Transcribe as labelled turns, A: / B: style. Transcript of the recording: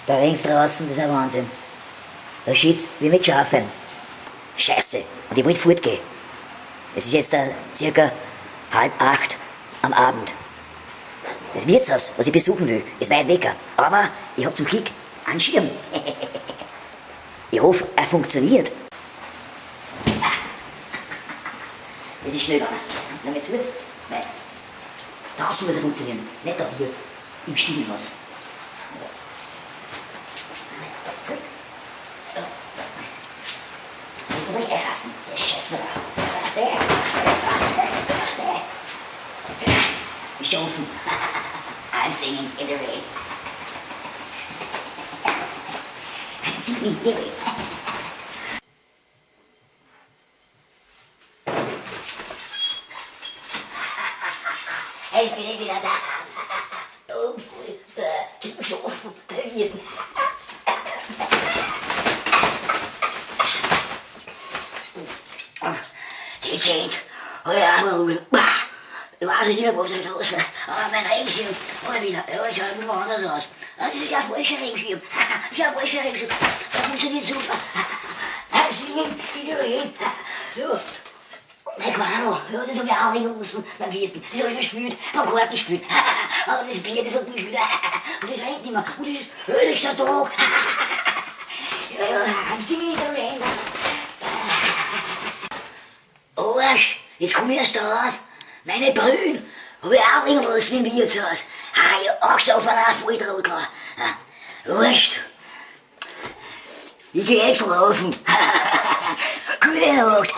A: Da links draußen, das ist ein Wahnsinn. Da schieht's wie mit Schafen. Scheiße, und ich wollte fortgehen. Es ist jetzt circa 7:30 am Abend. Das Wirtshaus, was ich besuchen will, ist weit weg. Aber ich hab zum Glück einen Schirm. Ich hoffe, er funktioniert. Das ist schnell gegangen. Nimm jetzt gut. Nein. Draußen muss er funktionieren. Nicht da hier im Stiegenhaus. Also. Zurück. Das muss ich hassen. Der scheiß Rasten. Raste. Ich offen. I'm singing in the rain. I'm singing in the rain. Ich bin wieder da. Oh, so verwirrt. Die 10. Oh ja, warte hier, wo ist los? Aber mein Regenschirm. Oder wieder. Ja, ich schaue immer anders aus. Das ist ja falscher Regenschirm. Ja, falscher Regenschirm. Das funktioniert super. So. Mein Quano, ja, das hab ich auch reingelassen beim Wirten. Das hab ich verspült, beim Karten gespült. Aber das Bier, das hat mich gespült. Und das rennt nicht mehr. Und das ist höchster Tag. Ja, I'm singing in the rain. Arsch, jetzt komm ich erst drauf. Meine Brühen hab ich auch reingelassen im Wirtshaus. Ich hab auch so von einer voll drauf. Wurscht. Ich geh jetzt schlafen. Gute Nacht.